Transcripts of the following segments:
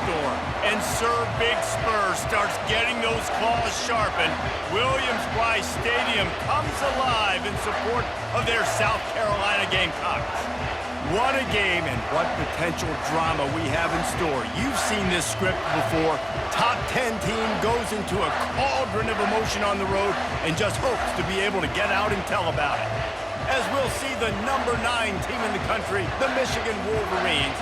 storm. And Sir Big Spur starts getting those claws sharpened. Williams-Brice Stadium comes alive in support of their South Carolina Gamecocks. What a game and what potential drama we have in store. You've seen this script before. Top 10 team goes into a cauldron of emotion on the road and just hopes to be able to get out and tell about it. As we'll see the number 9 team in the country, the Michigan Wolverines,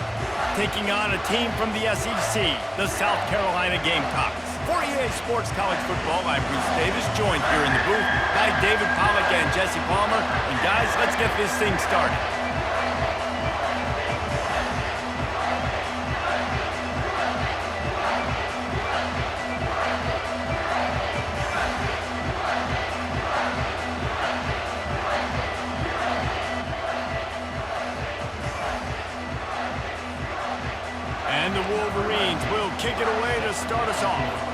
taking on a team from the SEC, the South Carolina Gamecocks. For EA Sports College Football, I'm Bruce Davis, joined here in the booth by David Pollack and Jesse Palmer. And guys, let's get this thing started. And the Wolverines will kick it away to start us off.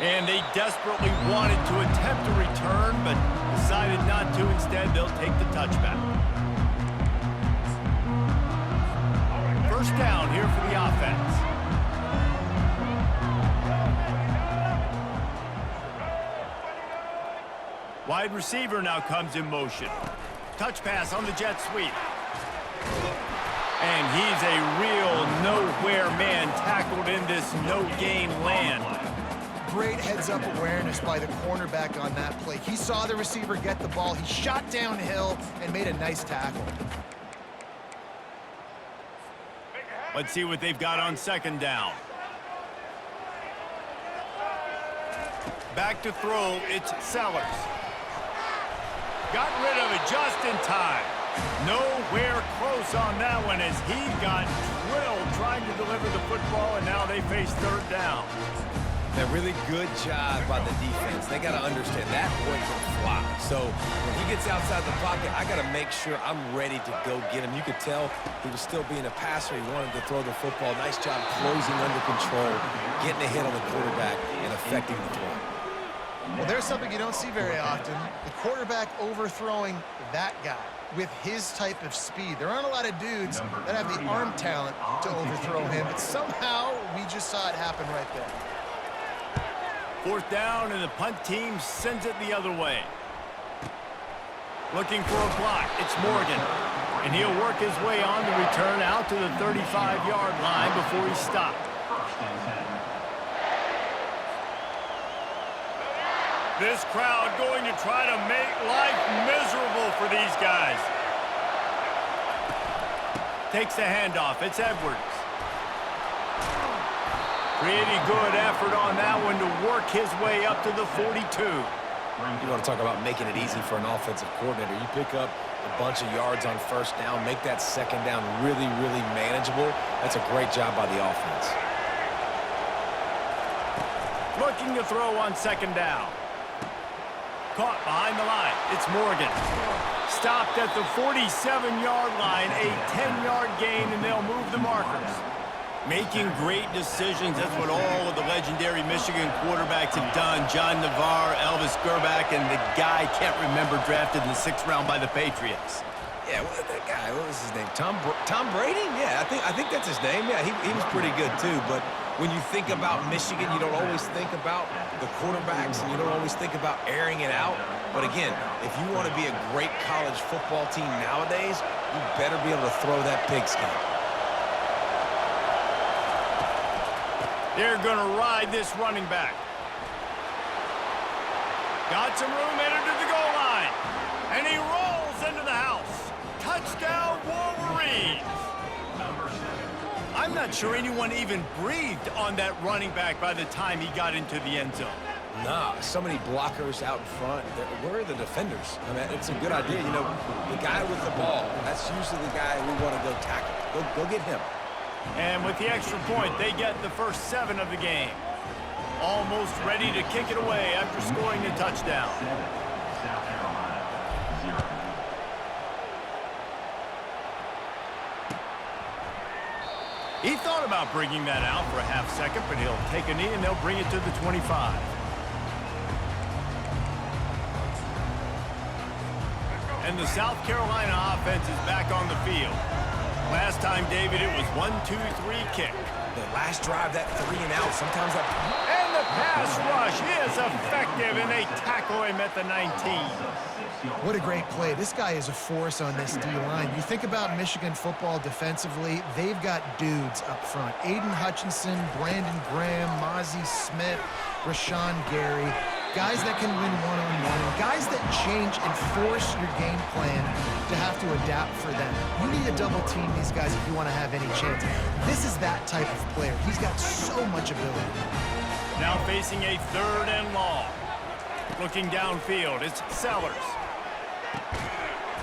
And they desperately wanted to attempt a return, but decided not to. Instead, they'll take the touchback. First down here for the offense. Wide receiver now comes in motion. Touch pass on the jet sweep. And he's a real nowhere man tackled in this no-gain land. Great heads-up awareness by the cornerback on that play. He saw the receiver get the ball. He shot downhill and made a nice tackle. Let's see what they've got on second down. Back to throw, it's Sellers. Got rid of it just in time. Nowhere close on that one as he got drilled trying to deliver the football, and now they face third down. A really good job by the defense. They got to understand that boy can fly. So when he gets outside the pocket, I got to make sure I'm ready to go get him. You could tell he was still being a passer. He wanted to throw the football. Nice job closing under control, getting a hit on the quarterback, and affecting the throw. Well, there's something you don't see very often. The quarterback overthrowing that guy with his type of speed. There aren't a lot of dudes that have the arm talent to overthrow him, but somehow we just saw it happen right there. Fourth down, and the punt team sends it the other way. Looking for a block, it's Morgan. And he'll work his way on the return out to the 35-yard line before he's stopped. This crowd going to try to make life miserable for these guys. Takes the handoff. It's Edwards. Pretty good effort on that one to work his way up to the 42. You want to talk about making it easy for an offensive coordinator. You pick up a bunch of yards on first down, make that second down really, really manageable. That's a great job by the offense. Looking to throw on second down. Caught behind the line. It's Morgan. Stopped at the 47-yard line, a 10-yard gain, and they'll move the markers. Making great decisions. That's what all of the legendary Michigan quarterbacks have done. John Navarre, Elvis Grbac, and the guy can't remember drafted in the 6th round by the Patriots. Yeah, that guy, what was his name? Tom Brady? Yeah, I think that's his name. Yeah, he was pretty good too. But when you think about Michigan, you don't always think about the quarterbacks, and you don't always think about airing it out. But again, if you want to be a great college football team nowadays, you better be able to throw that pigskin. They're going to ride this running back. Got some room, entered to the goal line. And he rolls into the house. Touchdown, Wolverines. I'm not sure anyone even breathed on that running back by the time he got into the end zone. Nah, so many blockers out in front. Where are the defenders? I mean, it's a good idea. You know, the guy with the ball, that's usually the guy we want to go tackle. Go get him. And with the extra point, they get the first 7 of the game. Almost ready to kick it away after scoring a touchdown. He thought about bringing that out for a half second, but he'll take a knee and they'll bring it to the 25. And the South Carolina offense is back on the field. Last time, David, it was 1-2-3 kick. The last drive, that 3 and out, sometimes that... And the pass rush is effective, and they tackle him at the 19. What a great play. This guy is a force on this D-line. You think about Michigan football defensively, they've got dudes up front. Aiden Hutchinson, Brandon Graham, Mozzie Smith, Rashawn Gary. Guys that can win one-on-one, and guys that change and force your game plan to have to adapt for them. You need to double team these guys if you want to have any chance. This is that type of player. He's got so much ability. Now facing a 3rd and long. Looking downfield, it's Sellers.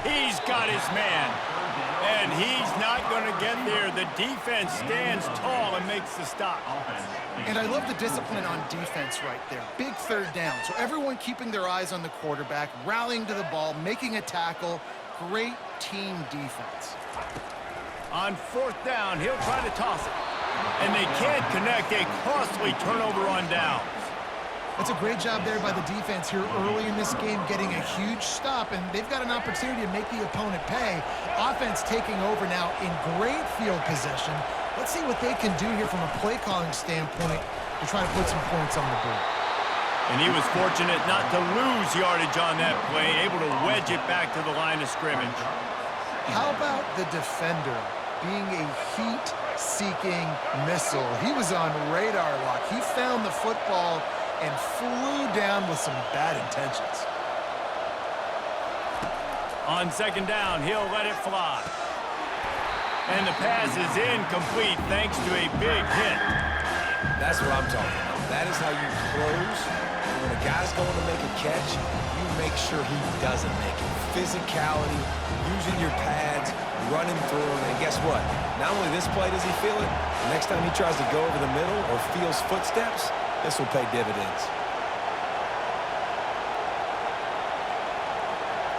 He's got his man, and he's not going to get there. The defense stands tall and makes the stop. And I love the discipline on defense right there. Big 3rd down. So everyone keeping their eyes on the quarterback, rallying to the ball, making a tackle. Great team defense. On 4th down, he'll try to toss it. And they can't connect. A costly turnover on downs. That's a great job there by the defense here early in this game, getting a huge stop, and they've got an opportunity to make the opponent pay. Offense taking over now in great field possession. Let's see what they can do here from a play calling standpoint to try to put some points on the board. And he was fortunate not to lose yardage on that play, able to wedge it back to the line of scrimmage. How about the defender being a heat-seeking missile? He was on radar lock. He found the football and flew down with some bad intentions. On 2nd down, he'll let it fly. And the pass is incomplete thanks to a big hit. That's what I'm talking about. That is how you close. And when a guy's going to make a catch, you make sure he doesn't make it. Physicality, using your pads, running through him. And guess what? Not only this play does he feel it, the next time he tries to go over the middle or feels footsteps, this will pay dividends.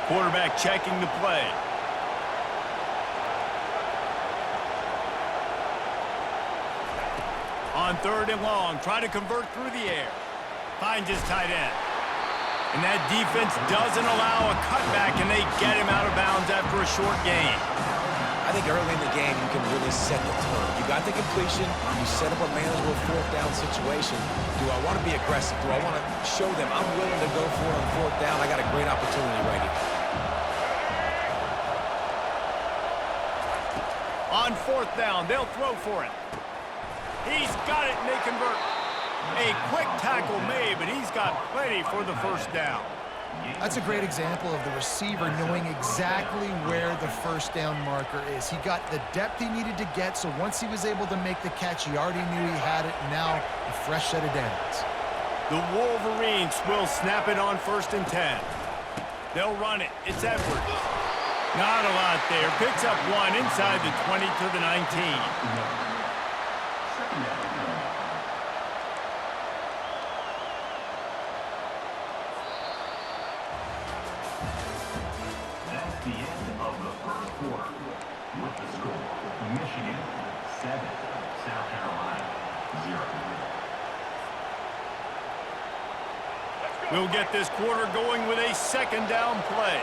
Quarterback checking the play. On 3rd and long, try to convert through the air. Finds his tight end. And that defense doesn't allow a cutback, and they get him out of bounds after a short gain. I think early in the game, you can really set the tone. You got the completion. You set up a manageable 4th down situation. Do I want to be aggressive? Do I want to show them I'm willing to go for it on 4th down? I got a great opportunity right here. On 4th down, they'll throw for it. He's got it, and they convert. A quick tackle made, but he's got plenty for the 1st down. That's a great example of the receiver knowing exactly where the 1st down marker is. He got the depth he needed to get, so once he was able to make the catch, he already knew he had it, and now a fresh set of downs. The Wolverines will snap it on 1st and 10. They'll run it. It's Edwards. Not a lot there. Picks up 1 inside the 20 to the 19. The end of the 1st quarter with the score, Michigan 7, South Carolina 0. We'll get this quarter going with a 2nd down play.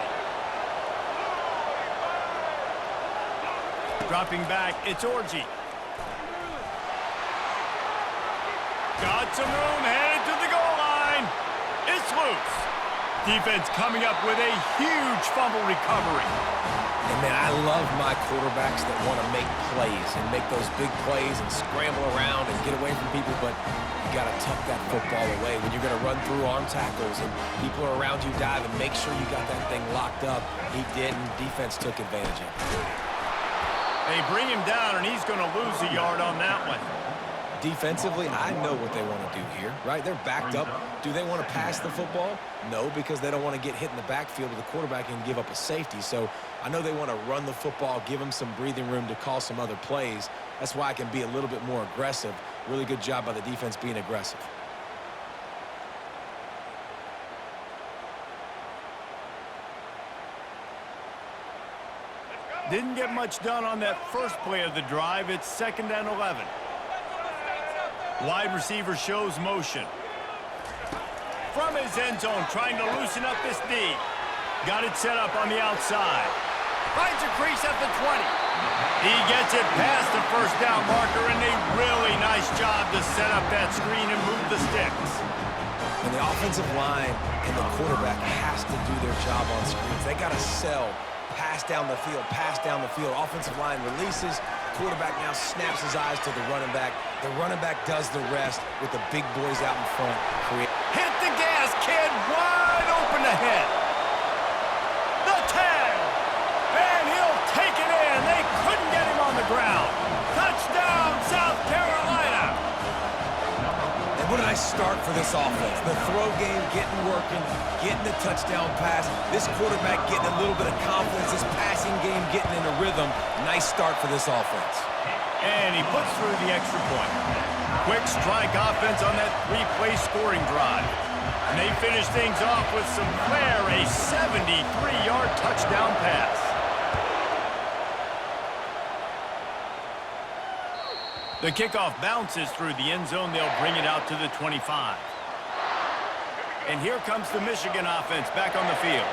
Dropping back, it's Orji. Got some room, headed to the goal line. It's loose. Defense coming up with a huge fumble recovery. And, man, I love my quarterbacks that want to make plays and make those big plays and scramble around and get away from people, but you got to tuck that football away. When you're going to run through arm tackles and people are around you diving, make sure you got that thing locked up. He did, and defense took advantage of it. They bring him down, and he's going to lose a yard on that one. Defensively, I know what they want to do here, right? They're backed up. Do they want to pass the football? No, because they don't want to get hit in the backfield with the quarterback and give up a safety. So I know they want to run the football, give them some breathing room to call some other plays. That's why I can be a little bit more aggressive. Really good job by the defense being aggressive. Didn't get much done on that first play of the drive. It's 2nd and 11. Wide receiver shows motion. From his end zone, trying to loosen up this D. Got it set up on the outside. Finds a crease at the 20. He gets it past the first down marker, and a really nice job to set up that screen and move the sticks. And the offensive line and the quarterback has to do their job on screens. They got to sell. Pass down the field, pass down the field. Offensive line releases. Quarterback now snaps his eyes to the running back. The running back does the rest with the big boys out in front. Hit the gas, kid. Wide open ahead. The 10. And he'll take it in. They couldn't get him on the ground. Touchdown, South Carolina. And what a nice start for this offense. The throw game getting working, getting the touchdown pass. This quarterback getting a little bit of confidence. This passing game getting in a rhythm. Nice start for this offense. And he puts through the extra point. Quick strike offense on that three-play scoring drive. And they finish things off with some flair, a 73-yard touchdown pass. The kickoff bounces through the end zone. They'll bring it out to the 25. And here comes the Michigan offense back on the field.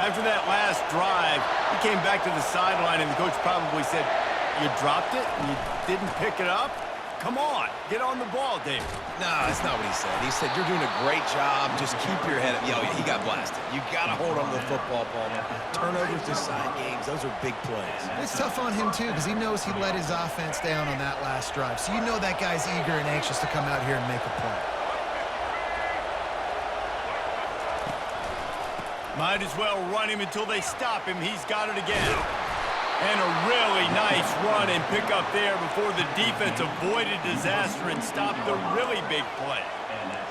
After that last drive, he came back to the sideline, and the coach probably said, "You dropped it and you didn't pick it up? Come on, get on the ball, Dave." No, that's not what he said. He said, "You're doing a great job. Just keep your head up." Yo, he got blasted. You got to hold on to the football, Paul. Turnovers decide games. Those are big plays. It's tough on him, too, because he knows he let his offense down on that last drive. So you know that guy's eager and anxious to come out here and make a play. Might as well run him until they stop him. He's got it again. And a really nice run and pick up there before the defense avoided disaster and stopped the really big play.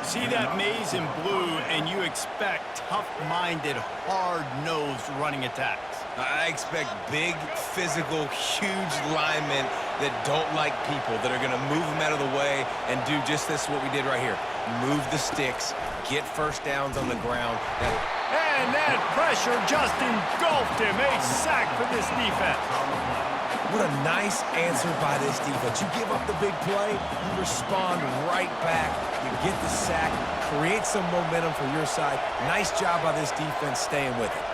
See that maze in blue, and you expect tough-minded, hard-nosed running attacks. I expect big, physical, huge linemen that don't like people, that are going to move them out of the way and do just this, what we did right here. Move the sticks, get first downs on the ground. And that pressure just engulfed him. A sack for this defense. What a nice answer by this defense. You give up the big play, you respond right back, you get the sack, create some momentum for your side. Nice job by this defense staying with it.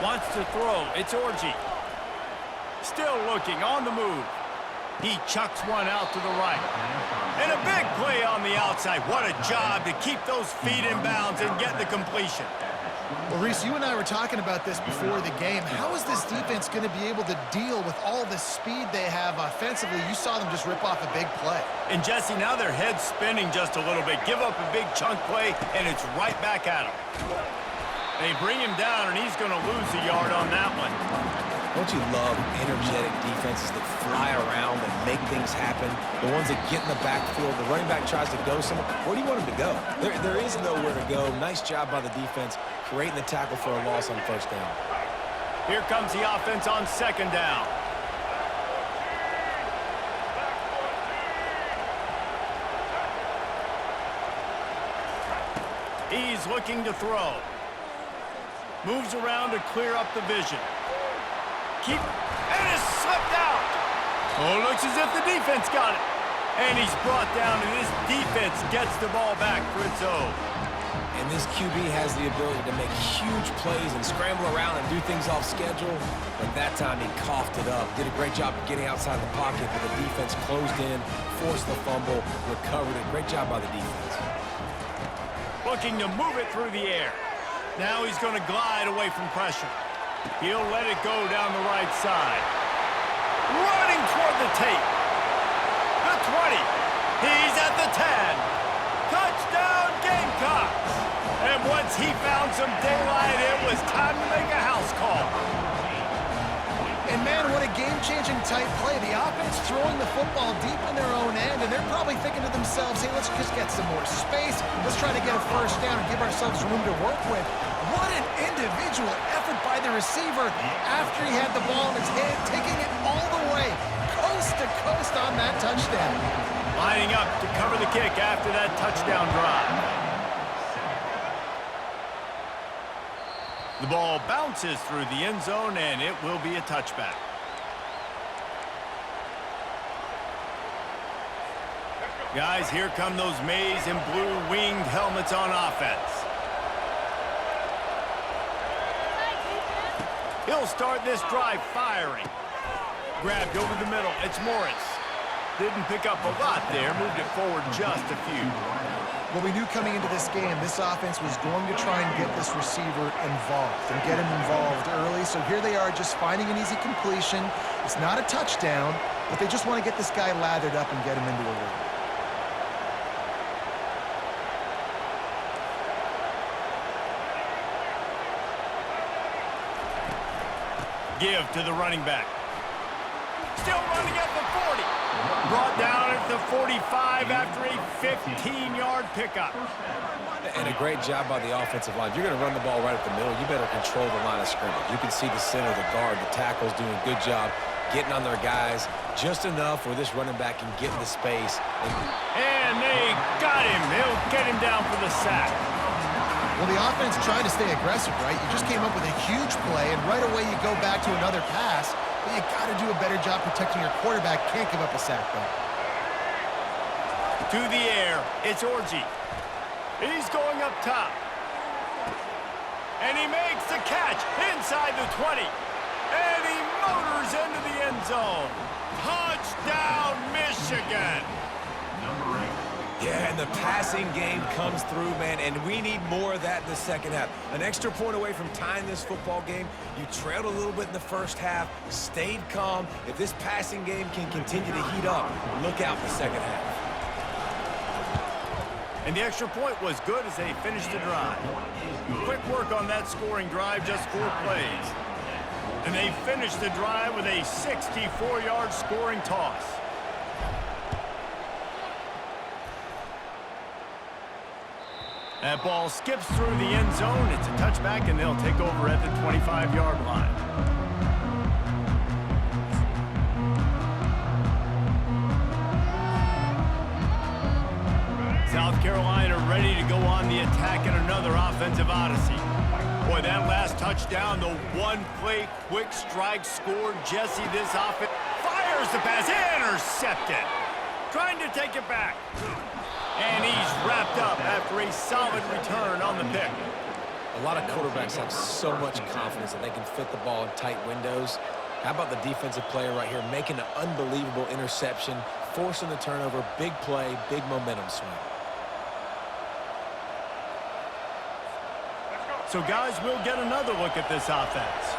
Wants to throw. It's Orji. Still looking, on the move. He chucks one out to the right. And a big play on the outside. What a job to keep those feet in bounds and get the completion. Well, Reese, you and I were talking about this before the game. How is this defense going to be able to deal with all the speed they have offensively? You saw them just rip off a big play. And, Jesse, now their head's spinning just a little bit. Give up a big chunk play, and it's right back at them. They bring him down, and he's going to lose a yard on that one. Don't you love energetic defenses that fly around and make things happen? The ones that get in the backfield, the running back tries to go somewhere. Where do you want him to go? There is nowhere to go. Nice job by the defense, creating the tackle for a loss on first down. Here comes the offense on second down. He's looking to throw. Moves around to clear up the vision. And it's slipped out. Oh, looks as if the defense got it. And he's brought down, and his defense gets the ball back for its own. And this QB has the ability to make huge plays and scramble around and do things off schedule. But that time he coughed it up. Did a great job of getting outside the pocket, but the defense closed in, forced the fumble, recovered it. Great job by the defense. Looking to move it through the air. Now he's going to glide away from pressure. He'll let it go down the right side. Running toward the tape. The 20. He's at the 10. Touchdown, Gamecocks. And once he found some daylight, it was time to make a house call. And, man, what a game-changing type play. The offense throwing the football deep in their own end, and they're probably thinking to themselves, hey, let's just get some more space. Let's try to get a first down and give ourselves room to work with. What an individual effort by the receiver after he had the ball in his hand, taking it all the way, coast to coast on that touchdown. Lining up to cover the kick after that touchdown drive. The ball bounces through the end zone, and it will be a touchback. Guys, here come those maize and blue winged helmets on offense. He'll start this drive firing. Grabbed over the middle. It's Morris. Didn't pick up a lot there. Moved it forward just a few. Well, we knew coming into this game, this offense was going to try and get this receiver involved and get him involved early. So here they are just finding an easy completion. It's not a touchdown, but they just want to get this guy lathered up and get him into a rhythm. Give to the running back. Still running at the 40. Brought down at the 45 after a 15-yard pickup. And a great job by the offensive line. If you're going to run the ball right at the middle, you better control the line of scrimmage. You can see the center, the guard, the tackles doing a good job getting on their guys just enough where this running back can get into space. And they got him. They'll get him down for the sack. Well, the offense tried to stay aggressive, right? You just came up with a huge play, and right away you go back to another pass, but you got to do a better job protecting your quarterback. Can't give up a sack, though. To the air, it's Orji. He's going up top. And he makes the catch inside the 20. And he motors into the end zone. Touchdown, Michigan. Yeah, and the passing game comes through, man, and we need more of that in the second half. An extra point away from tying this football game. You trailed a little bit in the first half, stayed calm. If this passing game can continue to heat up, look out in the second half. And the extra point was good as they finished the drive. Quick work on that scoring drive, just 4 plays. And they finished the drive with a 64-yard scoring toss. That ball skips through the end zone. It's a touchback, and they'll take over at the 25-yard line. South Carolina ready to go on the attack in another offensive odyssey. Boy, that last touchdown, the one-play quick strike scored. Jesse, this offense fires the pass. Intercepted. Trying to take it back. And he's wrapped up after a solid return on the pick. A lot of quarterbacks have so much confidence that they can fit the ball in tight windows. How about the defensive player right here making an unbelievable interception, forcing the turnover, big play, big momentum swing. So, guys, we'll get another look at this offense.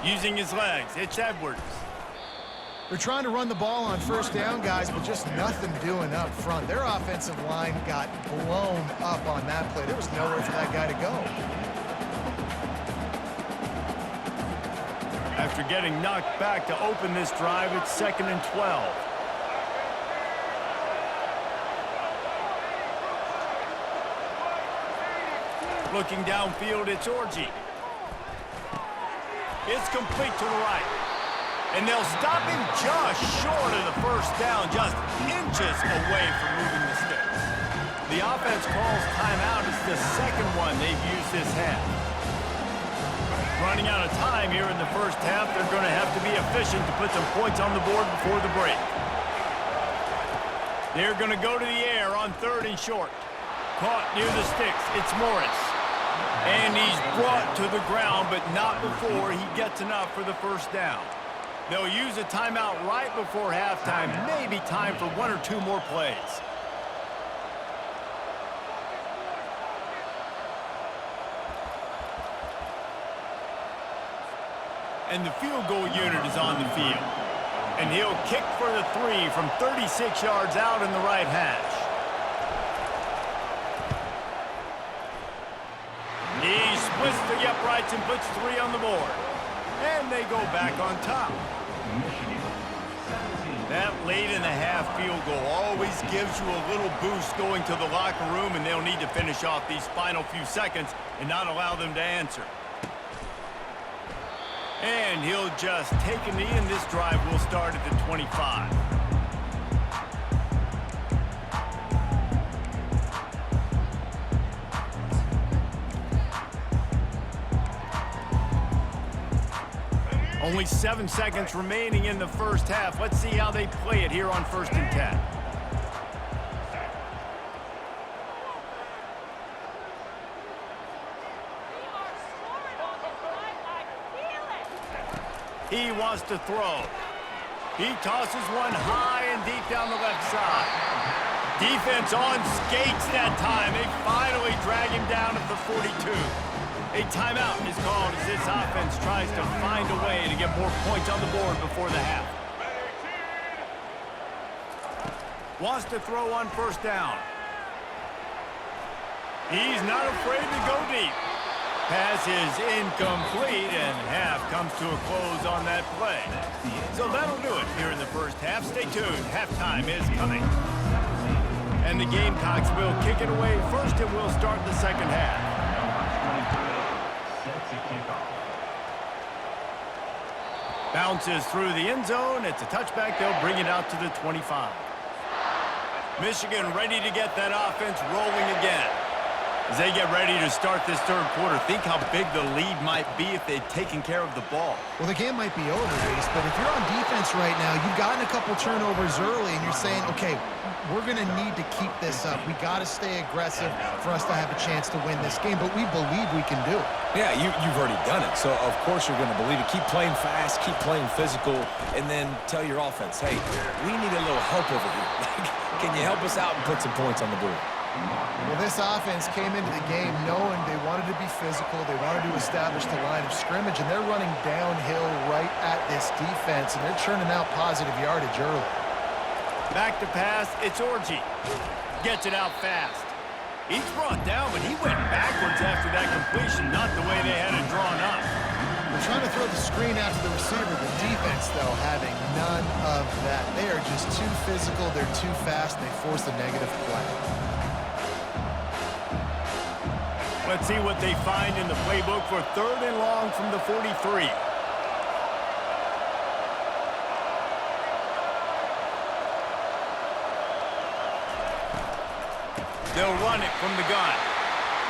Using his legs, it's Edwards. They're trying to run the ball on first down, guys, but just nothing doing up front. Their offensive line got blown up on that play. There was nowhere for that guy to go. After getting knocked back to open this drive, it's 2nd and 12. Looking downfield, it's Orji. It's complete to the right. And they'll stop him just short of the first down, just inches away from moving the sticks. The offense calls timeout. It's the second one they've used this half. Running out of time here in the first half, they're going to have to be efficient to put some points on the board before the break. They're going to go to the air on 3rd and short. Caught near the sticks. It's Morris. And he's brought to the ground, but not before he gets enough for the first down. They'll use a timeout right before halftime. Maybe time for 1 or 2 more plays. And the field goal unit is on the field. And he'll kick for the 3 from 36 yards out in the right hash. He splits the uprights and puts 3 on the board. And they go back on top. That late in the half field goal always gives you a little boost going to the locker room, and they'll need to finish off these final few seconds and not allow them to answer. And he'll just take a knee, and this drive will start at the 25. Only 7 seconds remaining in the first half. Let's see how they play it here on 1st and 10. He wants to throw. He tosses one high and deep down the left side. Defense on skates that time. They finally drag him down at the 42. A timeout is called as this offense tries to find a way to get more points on the board before the half. Wants to throw on first down. He's not afraid to go deep. Pass is incomplete, and half comes to a close on that play. So that'll do it here in the first half. Stay tuned. Halftime is coming. And the Gamecocks will kick it away first, and we'll start the second half. Bounces through the end zone. It's a touchback. They'll bring it out to the 25. Michigan ready to get that offense rolling again. As they get ready to start this third quarter, think how big the lead might be if they'd taken care of the ball. Well, the game might be over, Reese, but if you're on defense right now, you've gotten a couple turnovers early, and you're saying, okay, we're going to need to keep this up. We got to stay aggressive for us to have a chance to win this game, but we believe we can do it. Yeah, you've already done it, so of course you're going to believe it. Keep playing fast, keep playing physical, and then tell your offense, hey, we need a little help over here. Can you help us out and put some points on the board? Well, this offense came into the game knowing they wanted to be physical, they wanted to establish the line of scrimmage, and they're running downhill right at this defense, and they're churning out positive yardage early. Back to pass, it's Orji. Gets it out fast. He's brought down, but he went backwards after that completion, not the way they had it drawn up. They're trying to throw the screen out to the receiver. The defense, though, having none of that. They are just too physical, they're too fast, and they force a negative play. Let's see what they find in the playbook for third and long from the 43. They'll run it from the gun.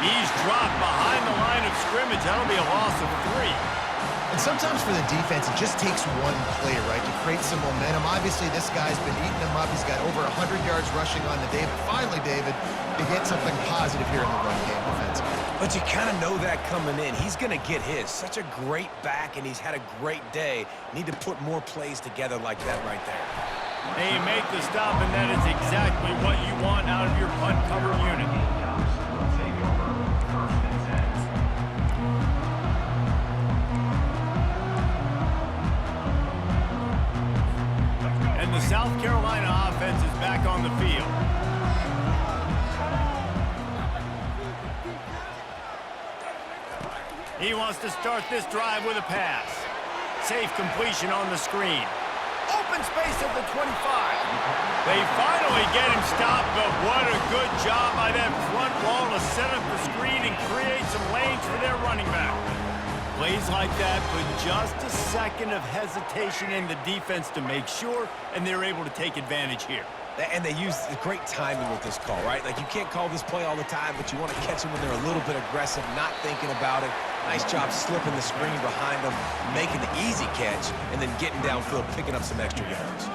He's dropped behind the line of scrimmage. That'll be a loss of 3. And sometimes for the defense, it just takes one play, right, to create some momentum. Obviously, this guy's been eating them up. He's got over 100 yards rushing on the day. But finally, David, to get something positive here in the run game defensively. But you kind of know that coming in. He's going to get his. Such a great back, and he's had a great day. Need to put more plays together like that right there. They make the stop, and that is exactly what you want out of your punt cover unit. And the South Carolina offense is back on the field. He wants to start this drive with a pass. Safe completion on the screen. Open space at the 25. They finally get him stopped, but what a good job by that front wall to set up the screen and create some lanes for their running back. Plays like that put just a second of hesitation in the defense to make sure, and they're able to take advantage here. And they use great timing with this call, right? Like, you can't call this play all the time, but you want to catch them when they're a little bit aggressive, not thinking about it. Nice job slipping the screen behind them, making the easy catch, and then getting downfield, picking up some extra yards.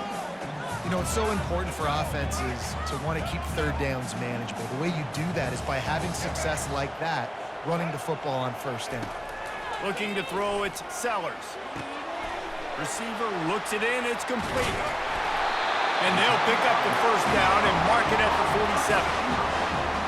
You know, it's so important for offenses to want to keep third downs manageable. The way you do that is by having success like that, running the football on first down. Looking to throw, it's Sellers. Receiver looks it in, it's complete. And they'll pick up the first down and mark it at the 47.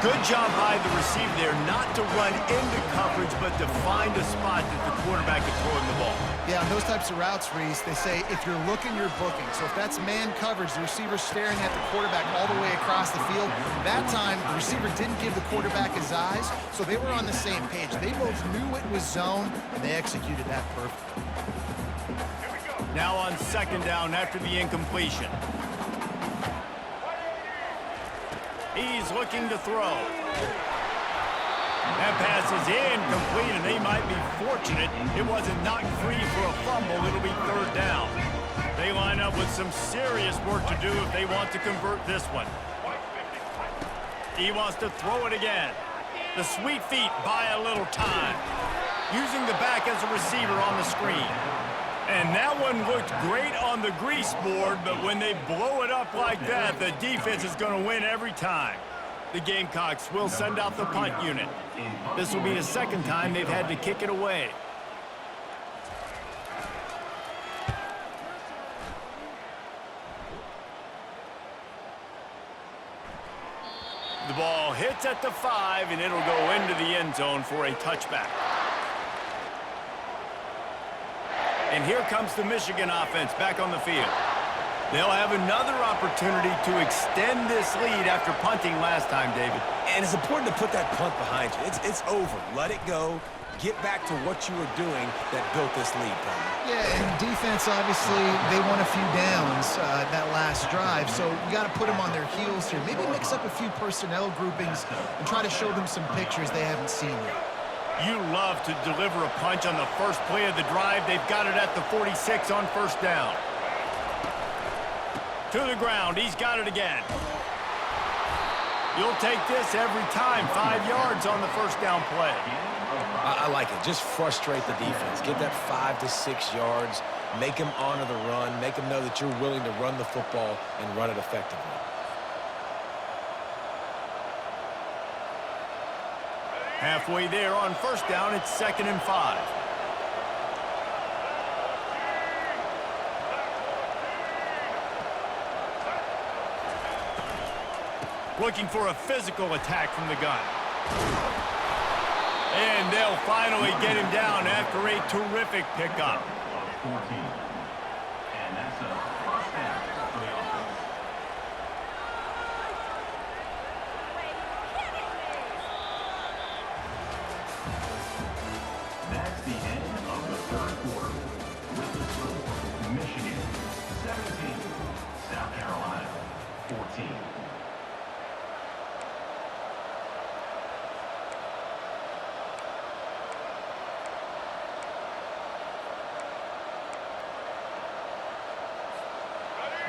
Good job by the receiver there, not to run into coverage, but to find a spot that the quarterback can throw him the ball. Yeah, on those types of routes, Reese, they say if you're looking, you're booking. So if that's man coverage, the receiver's staring at the quarterback all the way across the field. That time, the receiver didn't give the quarterback his eyes, so they were on the same page. They both knew it was zone, and they executed that perfectly. Now on second down after the incompletion. He's looking to throw. That pass is incomplete, and they might be fortunate it wasn't knocked free for a fumble. It'll be third down. They line up with some serious work to do if they want to convert this one. He wants to throw it again. The sweet feet buy a little time. Using the back as a receiver on the screen. And that one looked great on the grease board, but when they blow it up like that, the defense is going to win every time. The Gamecocks will send out the punt unit. This will be the second time they've had to kick it away. The ball hits at the 5, and it'll go into the end zone for a touchback. And here comes the Michigan offense back on the field. They'll have another opportunity to extend this lead after punting last time, David. And it's important to put that punt behind you. It's over. Let it go. Get back to what you were doing that built this lead, Palmer. Yeah, and defense, obviously, they won a few downs that last drive, so you got to put them on their heels here. Maybe mix up a few personnel groupings and try to show them some pictures they haven't seen yet. You love to deliver a punch on the first play of the drive. They've got it at the 46 on first down. To the ground. He's got it again. You'll take this every time. 5 yards on the first down play. I like it. Just frustrate the defense. Get that 5 to 6 yards. Make them honor the run. Make them know that you're willing to run the football and run it effectively. Halfway there on first down, it's 2nd and 5. Looking for a physical attack from the gun. And they'll finally get him down after a terrific pickup. 14. And that's a first down for the offense. That's the end of the third quarter. With the score, Michigan 17, South Carolina 14.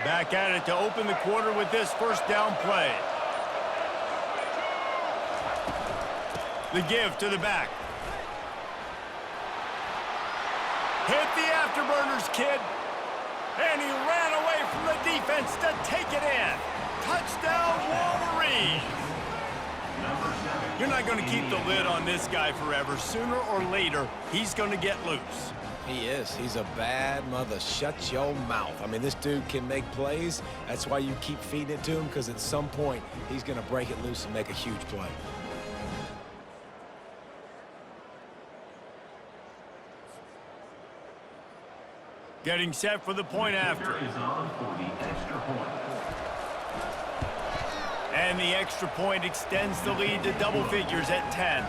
Back at it to open the quarter with this first down play. The give to the back. Hit the afterburners, kid. And he ran away from the defense to take it in. Touchdown, Wolverines. You're not going to keep the lid on this guy forever. Sooner or later, he's going to get loose. He is. He's a bad mother. Shut your mouth. I mean, this dude can make plays. That's why you keep feeding it to him, because at some point, he's going to break it loose and make a huge play. Getting set for the point after. Is on for the extra point. And the extra point extends the lead to double figures at 10.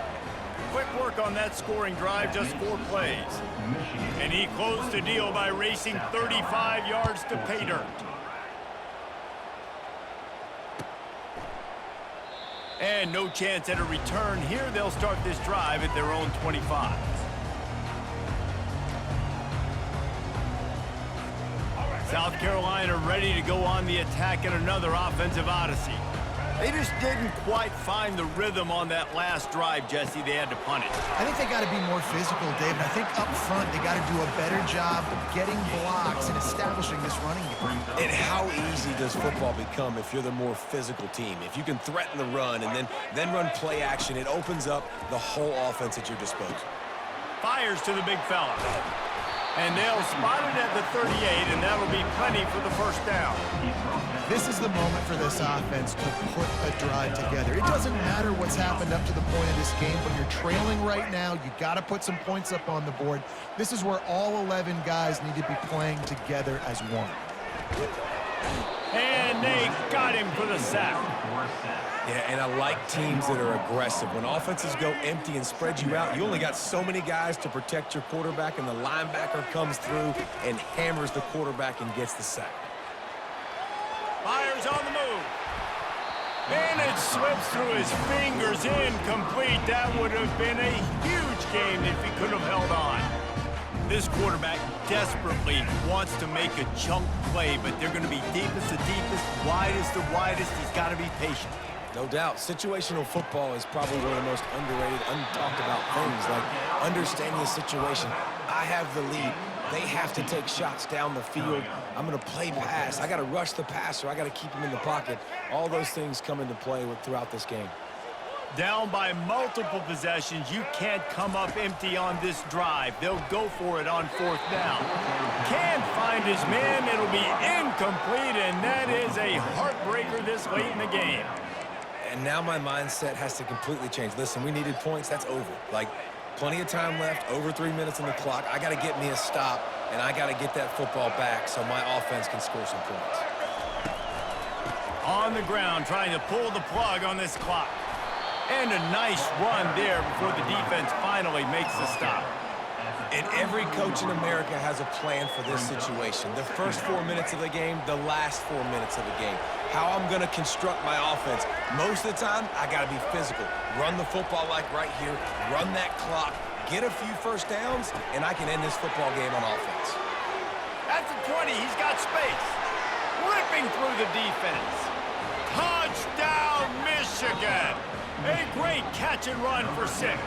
Quick work on that scoring drive, just 4 plays. And he closed the deal by racing 35 yards to pay dirt. And no chance at a return here. They'll start this drive at their own 25. South Carolina ready to go on the attack in another offensive odyssey. They just didn't quite find the rhythm on that last drive, Jesse. They had to punt it. I think they got to be more physical, David. I think up front they got to do a better job of getting blocks and establishing this running game. And how easy does football become if you're the more physical team? If you can threaten the run and then run play action, it opens up the whole offense at your disposal. Fires to the big fella. And they'll spot it at the 38, and that'll be plenty for the first down. This is the moment for this offense to put a drive together. It doesn't matter what's happened up to the point of this game. When you're trailing right now, you got to put some points up on the board. This is where all 11 guys need to be playing together as one. And they got him for the sack. Yeah, and I like teams that are aggressive. When offenses go empty and spread you out, you only got so many guys to protect your quarterback, and the linebacker comes through and hammers the quarterback and gets the sack. Fires on the move. And it slips through his fingers, incomplete. That would have been a huge game if he could have held on. This quarterback desperately wants to make a chunk play, but they're going to be deepest to deepest, widest to widest. He's got to be patient. No doubt. Situational football is probably one of the most underrated, untalked about things, like understanding the situation. I have the lead. They have to take shots down the field. I'm going to play pass. I got to rush the passer. I got to keep him in the pocket. All those things come into play throughout this game. Down by multiple possessions, you can't come up empty on this drive. They'll go for it on fourth down. Can't find his man. It'll be incomplete, and that is a heartbreaker this late in the game. and now my mindset has to completely change. Listen, we needed points. That's over. Like, plenty of time left, over 3 minutes on the clock. I got to get me a stop, and I got to get that football back so my offense can score some points. On the ground, trying to pull the plug on this clock. And a nice run there before the defense finally makes the stop. And every coach in America has a plan for this situation. The first 4 minutes of the game, the last 4 minutes of the game. How I'm going to construct my offense. Most of the time, I got to be physical. Run the football like right here. Run that clock. Get a few first downs, and I can end this football game on offense. At the 20, he's got space. Ripping through the defense. Touchdown, Michigan! A great catch and run for 6.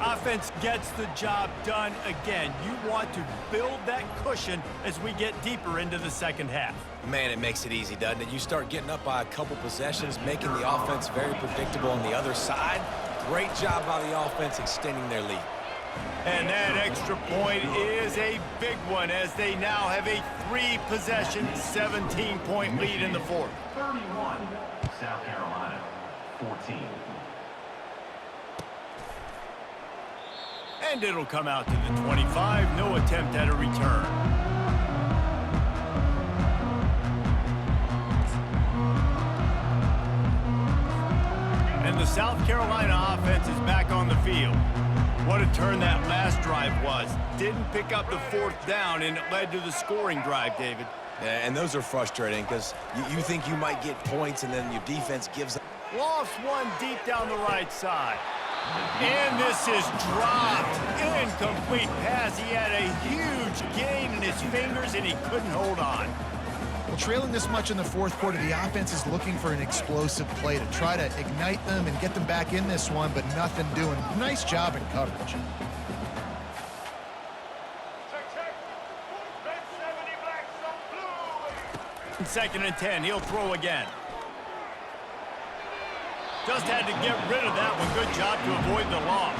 Offense gets the job done again. You want to build that cushion as we get deeper into the second half. Man, it makes it easy, doesn't it? You start getting up by a couple possessions, making the offense very predictable on the other side. Great job by the offense extending their lead. And that extra point is a big one as they now have a 3-possession, 17-point lead in the fourth. 31, South Carolina, 14. And it'll come out to the 25. No attempt at a return. And the South Carolina offense is back on the field. What a turn that last drive was. Didn't pick up the 4th down, and it led to the scoring drive, David. Yeah, and those are frustrating because you think you might get points, and then your defense gives up. Lost one deep down the right side. And this is dropped. Incomplete pass. He had a huge gain in his fingers, and he couldn't hold on. Well, trailing this much in the fourth quarter, the offense is looking for an explosive play to try to ignite them and get them back in this one, but nothing doing. Nice job in coverage. Second and 10, he'll throw again. Just had to get rid of that one. Good job to avoid the loss.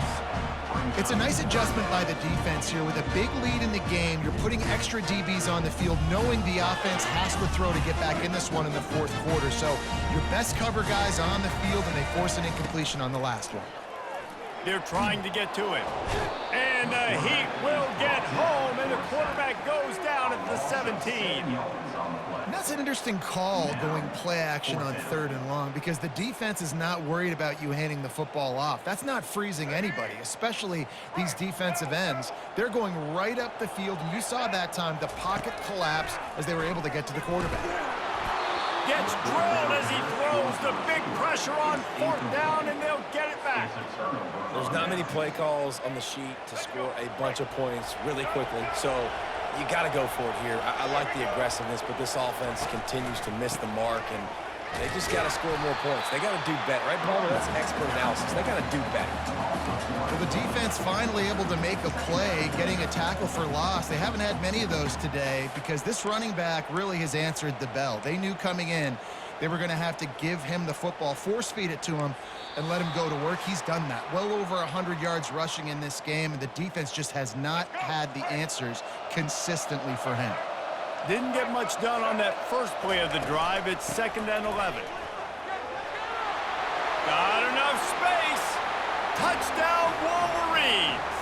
It's a nice adjustment by the defense here. With a big lead in the game, you're putting extra DBs on the field, knowing the offense has to throw to get back in this one in the fourth quarter. So your best cover guys on the field, and they force an incompletion on the last one. They're trying to get to it. And the Heat will get home, and the quarterback goes down at the 17. And that's an interesting call, going play action on 3rd and long, because the defense is not worried about you handing the football off. That's not freezing anybody, especially these defensive ends. They're going right up the field, and you saw that time the pocket collapse as they were able to get to the quarterback. Gets drilled as he throws. The big pressure on 4th down, and they'll get it back. There's not many play calls on the sheet to score a bunch of points really quickly, so you got to go for it here. I like the aggressiveness, but this offense continues to miss the mark, and they just got to score more points. They got to do better, right, Palmer? That's expert analysis. They got to do better. Well, the defense finally able to make a play, getting a tackle for loss. They haven't had many of those today because this running back really has answered the bell. They knew coming in they were going to have to give him the football, force feed it to him, and let him go to work. He's done that. Well over 100 yards rushing in this game, and the defense just has not had the answers consistently for him. Didn't get much done on that first play of the drive. It's 2nd and 11. Got enough space. Touchdown, Wolverines.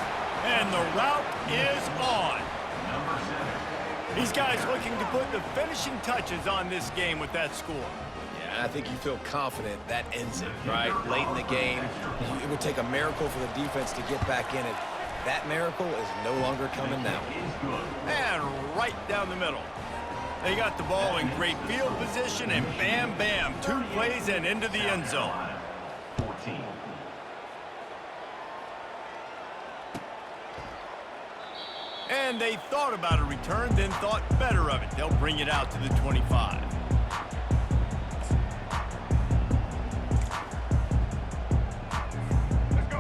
And the route is on. These guys looking to put the finishing touches on this game with that score. Yeah, I think you feel confident that ends it, right? Late in the game, it would take a miracle for the defense to get back in it. That miracle is no longer coming now. And right down the middle. They got the ball in great field position, and bam, bam, 2 plays and into the end zone. 14. And they thought about a return, then thought better of it. They'll bring it out to the 25.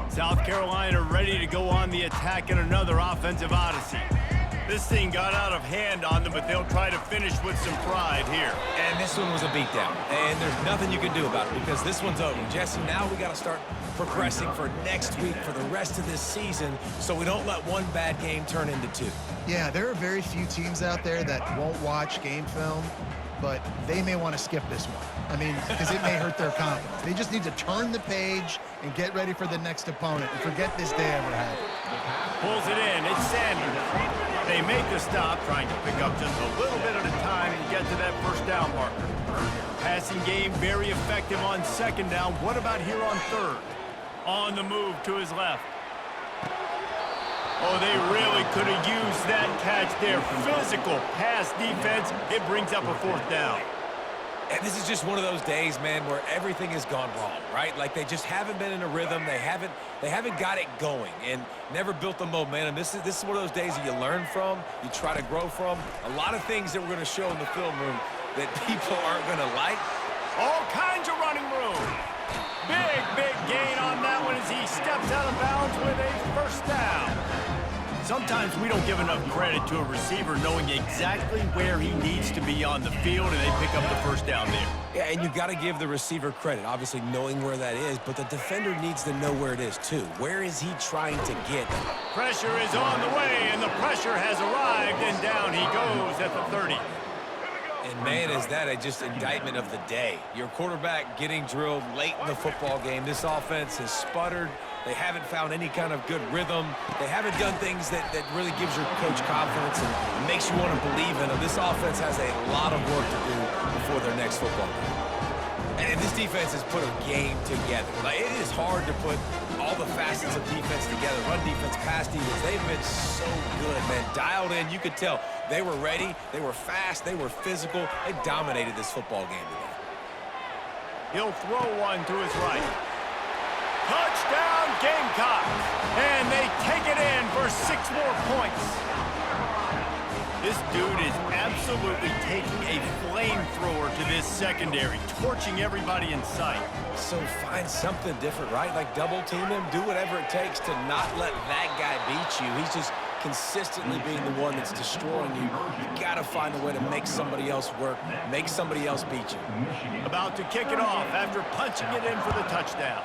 South Carolina ready to go on the attack in another offensive odyssey. This thing got out of hand on them, but they'll try to finish with some pride here. And this one was a beatdown, and there's nothing you can do about it because this one's over. Jesse, now we got to start progressing for next week, for the rest of this season, so we don't let one bad game turn into 2. Yeah, there are very few teams out there that won't watch game film but they may want to skip this one. I mean, because it may hurt their confidence. They just need to turn the page and get ready for the next opponent and forget this day ever happened. Pulls it in. It's Sanders. They make the stop, trying to pick up just a little bit at a time to get to that first down marker. Passing game very effective on second down. What about here on third? On the move to his left. Oh, they really could have used that catch there. Physical pass defense. It brings up a fourth down. And this is just one of those days, man, where everything has gone wrong, right? Like they just haven't been in a rhythm. They haven't got it going and never built the momentum. This is one of those days that you learn from, you try to grow from. A lot of things that we're going to show in the film room that people aren't going to like. All kinds of running room. Big gain on that one as he steps out of bounds with a first down. Sometimes we don't give enough credit to a receiver knowing exactly where he needs to be on the field, and they pick up the first down there. Yeah, and you got to give the receiver credit, obviously knowing where that is, but the defender needs to know where it is too. Where is he trying to get? Pressure is on the way, and the pressure has arrived, and down he goes at the 30. And, man, is that just indictment of the day. Your quarterback getting drilled late in the football game. This offense has sputtered. They haven't found any kind of good rhythm. They haven't done things that really gives your coach confidence and makes you want to believe in them. This offense has a lot of work to do before their next football game. And this defense has put a game together. Like, it is hard to put all the facets of defense together. Run defense, pass defense. They've been so good, man. Dialed in. You could tell they were ready. They were fast. They were physical. They dominated this football game today. He'll throw one to his right. Touchdown, Gamecocks. And they take it in for 6 more points. This dude is absolutely taking a flamethrower to this secondary, torching everybody in sight. So find something different, right? Like double team him, do whatever it takes to not let that guy beat you. He's just consistently being the one that's destroying you. You got to find a way to make somebody else work, make somebody else beat you. About to kick it off after punching it in for the touchdown.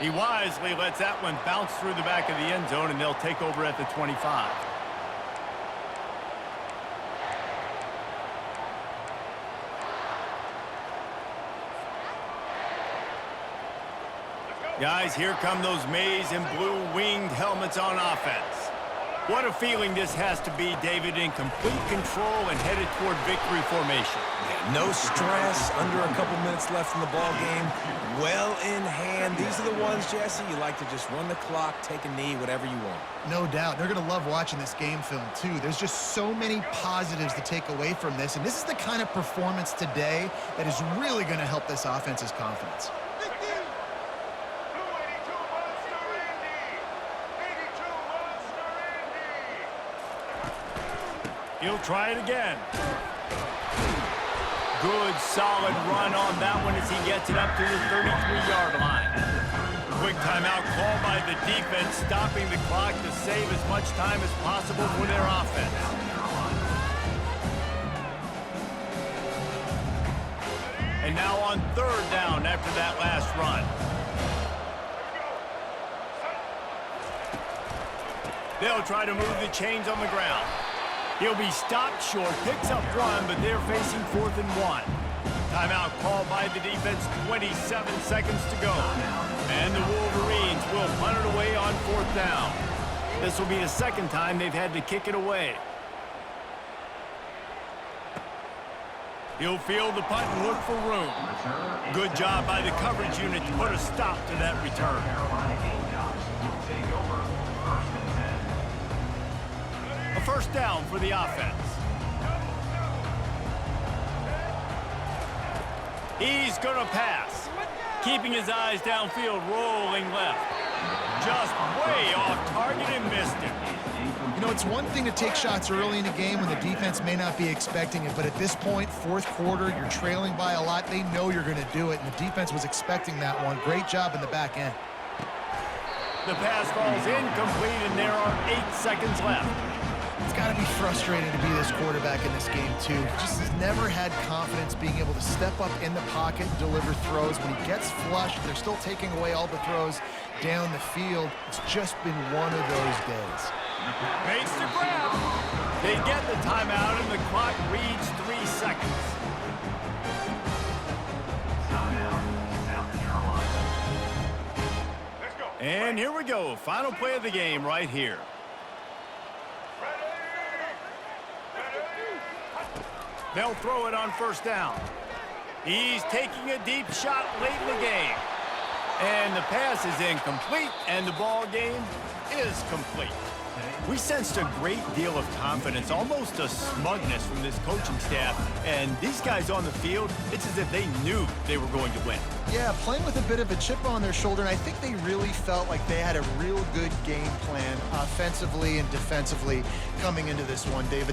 He wisely lets that one bounce through the back of the end zone, and they'll take over at the 25. Guys, here come those maize and blue winged helmets on offense. What a feeling this has to be, David, in complete control and headed toward victory formation. Yeah, no stress, under a couple minutes left in the ball game, well in hand. These are the ones, Jesse, you like to just run the clock, take a knee, whatever you want. No doubt. They're going to love watching this game film, too. There's just so many positives to take away from this, and this is the kind of performance today that is really going to help this offense's confidence. He'll try it again. Good, solid run on that one as he gets it up to the 33-yard line. Quick timeout call by the defense, stopping the clock to save as much time as possible for their offense. And now on third down after that last run. They'll try to move the chains on the ground. He'll be stopped short, picks up one, but they're facing 4th and 1. Timeout called by the defense, 27 seconds to go. And the Wolverines will punt it away on 4th down. This will be the second time they've had to kick it away. He'll field the punt and look for room. Good job by the coverage unit to put a stop to that return. A first down for the offense. He's going to pass. Keeping his eyes downfield, rolling left. Just way off target and missed him. You know, it's one thing to take shots early in the game when the defense may not be expecting it, but at this point, 4th quarter, you're trailing by a lot. They know you're going to do it, and the defense was expecting that one. Great job in the back end. The pass falls incomplete, and there are 8 seconds left. It's got to be frustrating to be this quarterback in this game, too. He just has never had confidence being able to step up in the pocket and deliver throws. When he gets flushed, they're still taking away all the throws down the field. It's just been one of those days. Makes the grab. They get the timeout, and the clock reads 3 seconds. And here we go. Final play of the game right here. They'll throw it on first down. He's taking a deep shot late in the game. And the pass is incomplete, and the ball game is complete. We sensed a great deal of confidence, almost a smugness from this coaching staff. And these guys on the field, it's as if they knew they were going to win. Yeah, playing with a bit of a chip on their shoulder, and I think they really felt like they had a real good game plan offensively and defensively coming into this one, David.